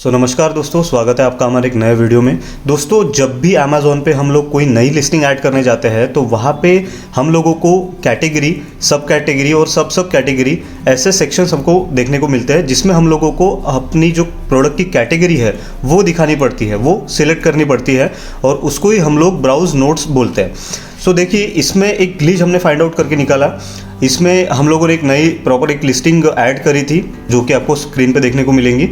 नमस्कार दोस्तों, स्वागत है आपका हमारे एक नए वीडियो में। दोस्तों, जब भी अमेज़ॉन पे हम लोग कोई नई लिस्टिंग ऐड करने जाते हैं तो वहाँ पे हम लोगों को कैटेगरी, सब कैटेगरी और सब कैटेगरी ऐसे सेक्शंस हमको देखने को मिलते हैं जिसमें हम लोगों को अपनी जो प्रोडक्ट की कैटेगरी है वो दिखानी पड़ती है, वो सिलेक्ट करनी पड़ती है और उसको ही हम लोग ब्राउज नोट्स बोलते हैं। देखिए, इसमें एक ग्लिच हमने फाइंड आउट करके निकाला। इसमें हम लोगों ने एक नई प्रॉपर एक लिस्टिंग ऐड करी थी जो कि आपको स्क्रीन पे देखने को मिलेंगी,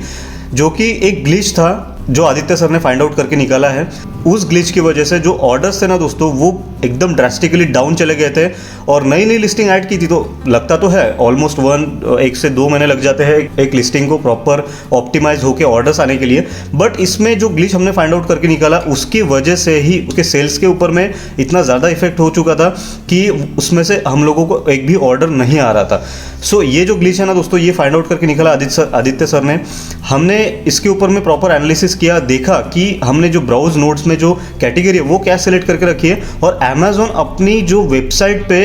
जो कि एक ग्लिच था जो आदित्य सर ने फाइंड आउट करके निकाला है। उस ग्लिच की वजह से जो ऑर्डर्स थे ना दोस्तों, वो एकदम ड्रास्टिकली डाउन चले गए थे और नई लिस्टिंग ऐड की थी तो लगता तो है ऑलमोस्ट 1 से 2 महीने लग जाते हैं एक लिस्टिंग को प्रॉपर ऑप्टिमाइज होकर ऑर्डर्स आने के लिए। बट इसमें जो ग्लिच हमने फाइंड आउट करके निकाला उसकी वजह से ही उसके सेल्स के ऊपर में इतना ज़्यादा इफेक्ट हो चुका था कि उसमें से हम लोगों को एक भी ऑर्डर नहीं आ रहा था। ये जो ग्लिच है ना दोस्तों, ये फाइंड आउट करके निकाला आदित्य सर ने। हमने इसके ऊपर में प्रॉपर एनालिसिस किया, देखा कि हमने जो ब्राउज नोट्स में जो कैटेगरी है वो क्या सिलेक्ट करके रखी है और अमेज़ॉन अपनी जो वेबसाइट पे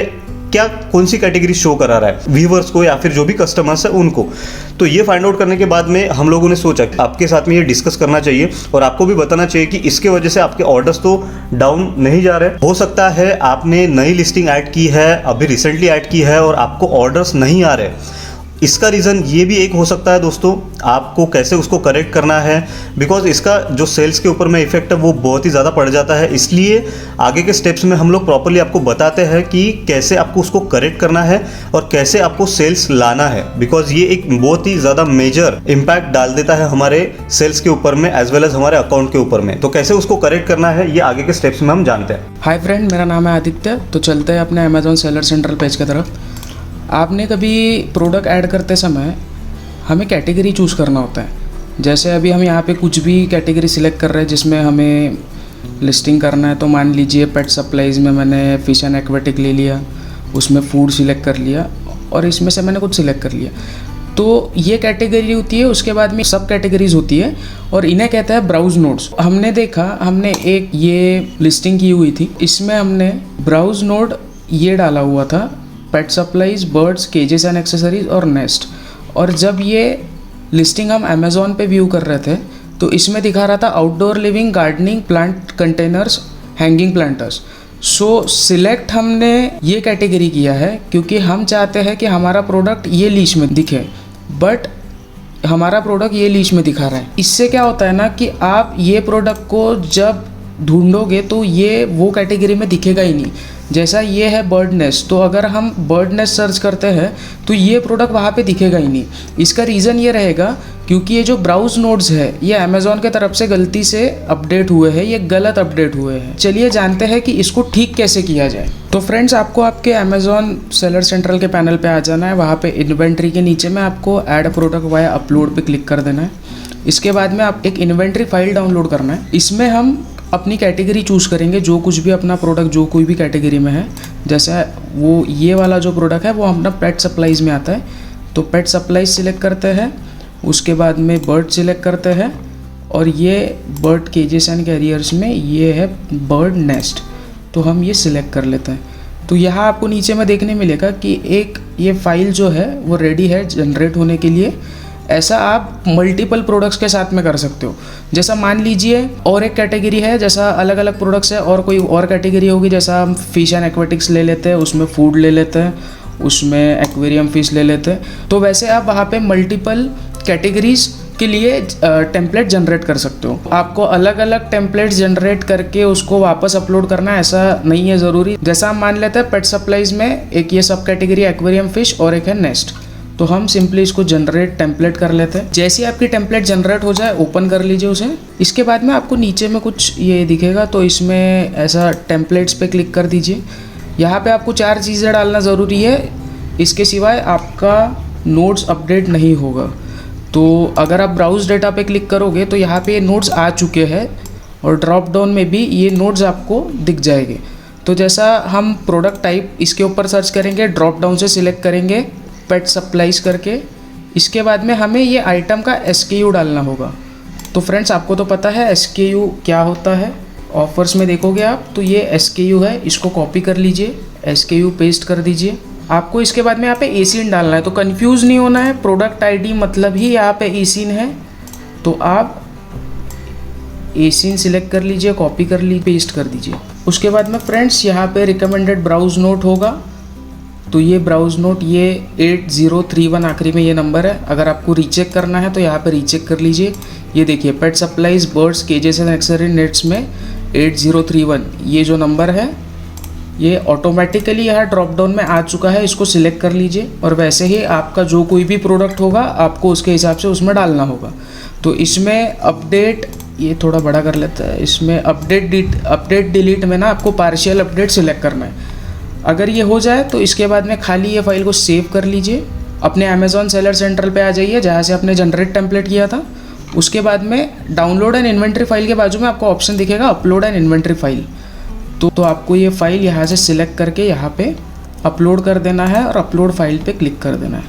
क्या कौन सी कैटेगरी शो करा रहा है व्यूवर्स को या फिर जो भी कस्टमर्स है उनको। तो ये फाइंड आउट करने के बाद में हम लोगों ने सोचा कि आपके साथ में ये डिस्कस करना चाहिए और आपको भी बताना चाहिए कि इसके वजह से आपके ऑर्डर्स तो डाउन नहीं जा रहे। हो सकता है आपने नई लिस्टिंग ऐड की है, अभी रिसेंटली ऐड की है और आपको ऑर्डर्स नहीं आ रहे। इसका रीज़न ये भी एक हो सकता है दोस्तों, आपको कैसे उसको करेक्ट करना है, बिकॉज इसका जो सेल्स के ऊपर में इफेक्ट है वो बहुत ही ज़्यादा पड़ जाता है। इसलिए आगे के स्टेप्स में हम लोग प्रॉपरली आपको बताते हैं कि कैसे आपको उसको करेक्ट करना है और कैसे आपको सेल्स लाना है, बिकॉज ये एक बहुत ही ज़्यादा मेजर इम्पैक्ट डाल देता है हमारे सेल्स के ऊपर में एज वेल एज हमारे अकाउंट के ऊपर में। तो कैसे उसको करेक्ट करना है ये आगे के स्टेप्स में हम जानते हैं। हाय फ्रेंड, मेरा नाम है आदित्य। तो चलते हैं अपने अमेज़ॉन सेलर सेंट्रल पेज की तरफ। आपने कभी प्रोडक्ट ऐड करते समय हमें कैटेगरी चूज़ करना होता है। जैसे अभी हम यहाँ पे कुछ भी कैटेगरी सिलेक्ट कर रहे हैं जिसमें हमें लिस्टिंग करना है। तो मान लीजिए पेट सप्लाईज़ में मैंने फिश एंड एक्वेटिक ले लिया, उसमें फूड सिलेक्ट कर लिया और इसमें से मैंने कुछ सिलेक्ट कर लिया। तो ये कैटेगरी होती है। उसके बाद में सब कैटेगरीज होती है और इन्हें कहता है ब्राउज नोड्स। हमने देखा, हमने एक ये लिस्टिंग की हुई थी, इसमें हमने ब्राउज नोड ये डाला हुआ था, पेट supplies, birds, cages and accessories और नेस्ट। और जब ये लिस्टिंग हम अमेज़ॉन पे व्यू कर रहे थे तो इसमें दिखा रहा था outdoor living, gardening, plant containers, hanging planters. Select हमने ये कैटेगरी किया है क्योंकि हम चाहते हैं कि हमारा प्रोडक्ट ये लीस्ट में दिखे, बट हमारा प्रोडक्ट ये लीस्ट में दिखा रहा है। इससे क्या होता है ना कि आप ये प्रोडक्ट को जब ढूंढोगे तो ये वो कैटेगरी में दिखेगा ही नहीं। जैसा ये है बर्ड नेस्ट, तो अगर हम बर्ड नेस्ट सर्च करते हैं तो ये प्रोडक्ट वहाँ पे दिखेगा ही नहीं। इसका रीज़न ये रहेगा क्योंकि ये जो ब्राउज नोड्स है ये अमेज़ॉन के तरफ से गलती से अपडेट हुए हैं, ये गलत अपडेट हुए हैं। चलिए जानते हैं कि इसको ठीक कैसे किया जाए। तो फ्रेंड्स, आपको आपके अमेज़ॉन सेलर सेंट्रल के पैनल पे आ जाना है। वहाँ पे इन्वेंट्री के नीचे में आपको ऐड प्रोडक्ट वाया अपलोड पे क्लिक कर देना है। इसके बाद में आप एक इन्वेंट्री फाइल डाउनलोड करना है। इसमें हम अपनी कैटेगरी चूज़ करेंगे, जो कुछ भी अपना प्रोडक्ट जो कोई भी कैटेगरी में है। जैसा वो ये वाला जो प्रोडक्ट है वो अपना पेट सप्लाईज में आता है, तो पेट सप्लाईज सिलेक्ट करते हैं। उसके बाद में बर्ड सिलेक्ट करते हैं और ये बर्ड केजेस एंड कैरियर्स में ये है बर्ड नेस्ट, तो हम ये सिलेक्ट कर लेते हैं। तो यहाँ आपको नीचे में देखने मिलेगा कि एक ये फाइल जो है वो रेडी है जनरेट होने के लिए। ऐसा आप मल्टीपल प्रोडक्ट्स के साथ में कर सकते हो। जैसा मान लीजिए और एक कैटेगरी है, जैसा अलग अलग प्रोडक्ट्स है और कोई और कैटेगरी होगी, जैसा हम फिश एंड एक्वेटिक्स ले लेते हैं, उसमें फूड ले लेते हैं, उसमें एक्वेरियम फिश ले लेते हैं। तो वैसे आप वहाँ पे मल्टीपल कैटेगरीज के लिए टेम्पलेट जनरेट कर सकते हो। आपको अलग अलग टेम्पलेट्स जनरेट करके उसको वापस अपलोड करना ऐसा नहीं है ज़रूरी। जैसा हम मान लेते हैं पेट सप्लाईज में एक ये सब कैटेगरी एक्वेरियम फिश और एक है नेस्ट, तो हम सिंपली इसको जनरेट टेम्पलेट कर लेते हैं। जैसे ही आपकी टेम्पलेट जनरेट हो जाए ओपन कर लीजिए उसे। इसके बाद में आपको नीचे में कुछ ये दिखेगा, तो इसमें ऐसा टेम्पलेट्स पे क्लिक कर दीजिए। यहाँ पे आपको 4 चीज़ें डालना ज़रूरी है, इसके सिवाय आपका नोट्स अपडेट नहीं होगा। तो अगर आप ब्राउज डेटा पे क्लिक करोगे तो यहाँ पे नोट्स आ चुके हैं और ड्रॉप डाउन में भी ये नोट्स आपको दिख जाएंगे। तो जैसा हम प्रोडक्ट टाइप इसके ऊपर सर्च करेंगे, ड्रॉप डाउन से सिलेक्ट करेंगे पेट सप्लाईज करके। इसके बाद में हमें ये आइटम का SKU डालना होगा। तो फ्रेंड्स, आपको तो पता है SKU क्या होता है। ऑफर्स में देखोगे आप तो ये SKU है, इसको कॉपी कर लीजिए, SKU पेस्ट कर दीजिए। आपको इसके बाद में यहाँ पे एसीन डालना है। तो कंफ्यूज नहीं होना है, प्रोडक्ट ID मतलब ही यहाँ पे एसीन है। तो आप एसीन सिलेक्ट कर लीजिए, कॉपी कर लीजिए, पेस्ट कर दीजिए। उसके बाद में फ्रेंड्स यहाँ पे रिकमेंडेड ब्राउज नोट होगा, तो ये ब्राउज नोट ये 8031 आखिरी में ये नंबर है। अगर आपको रीचेक करना है तो यहाँ पे रीचेक कर लीजिए। ये देखिए pet supplies birds cages and accessory nets में 8031 ये जो नंबर है ये ऑटोमेटिकली यहाँ ड्रॉप डाउन में आ चुका है, इसको सिलेक्ट कर लीजिए। और वैसे ही आपका जो कोई भी प्रोडक्ट होगा आपको उसके हिसाब से उसमें डालना होगा। तो इसमें अपडेट, ये थोड़ा बड़ा कर लेता है, इसमें अपडेट डिलीट में ना आपको पार्शियल अपडेट सिलेक्ट करना है। अगर ये हो जाए तो इसके बाद में खाली ये फाइल को सेव कर लीजिए, अपने अमेज़ॉन सेलर सेंट्रल पे आ जाइए जहाँ से आपने जनरेट टेम्पलेट किया था। उसके बाद में डाउनलोड एंड इन्वेंट्री फाइल के बाजू में आपको ऑप्शन दिखेगा अपलोड एंड इन्वेंट्री फाइल। तो आपको ये फाइल यहाँ से सिलेक्ट करके यहाँ पे अपलोड कर देना है और अपलोड फाइल पे क्लिक कर देना है।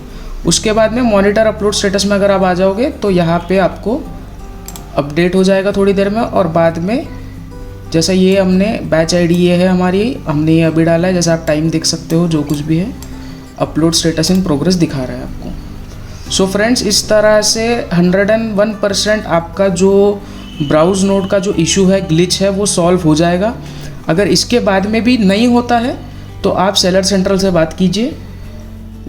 उसके बाद में मॉनिटर अपलोड स्टेटस में अगर आप आ जाओगे तो यहाँ पे आपको अपडेट हो जाएगा थोड़ी देर में। और बाद में जैसा ये हमने बैच आईडी ये है हमारी, हमने ये अभी डाला है, जैसा आप टाइम देख सकते हो जो कुछ भी है अपलोड स्टेटस इन प्रोग्रेस दिखा रहा है आपको। सो फ्रेंड्स इस तरह से 101% आपका जो ब्राउज नोट का जो इशू है, ग्लिच है, वो सॉल्व हो जाएगा। अगर इसके बाद में भी नहीं होता है तो आप सेलर सेंट्रल से बात कीजिए,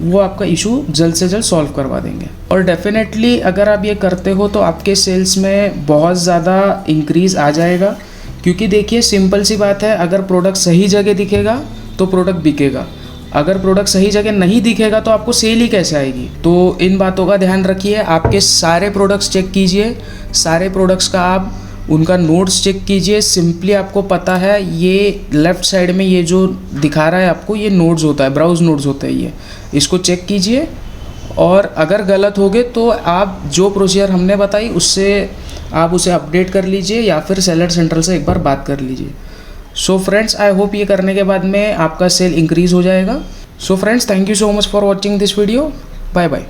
वो आपका इशू जल्द से जल्द सॉल्व करवा देंगे। और डेफिनेटली अगर आप ये करते हो तो आपके सेल्स में बहुत ज़्यादा इंक्रीज़ आ जाएगा। क्योंकि देखिए सिंपल सी बात है, अगर प्रोडक्ट सही जगह दिखेगा तो प्रोडक्ट बिकेगा, अगर प्रोडक्ट सही जगह नहीं दिखेगा तो आपको सेल ही कैसे आएगी। तो इन बातों का ध्यान रखिए। आपके सारे प्रोडक्ट्स चेक कीजिए, सारे प्रोडक्ट्स का आप उनका नोट्स चेक कीजिए। सिंपली आपको पता है ये लेफ़्ट साइड में ये जो दिखा रहा है आपको, ये नोट्स होता है, ब्राउज नोट्स होता है ये, इसको चेक कीजिए। और अगर गलत हो गए तो आप जो प्रोसीजर हमने बताई उससे आप उसे अपडेट कर लीजिए या फिर सेलर सेंट्रल से एक बार बात कर लीजिए। सो फ्रेंड्स आई होप ये करने के बाद में आपका सेल इंक्रीज़ हो जाएगा। So friends thank you so much for watching this video. Bye bye.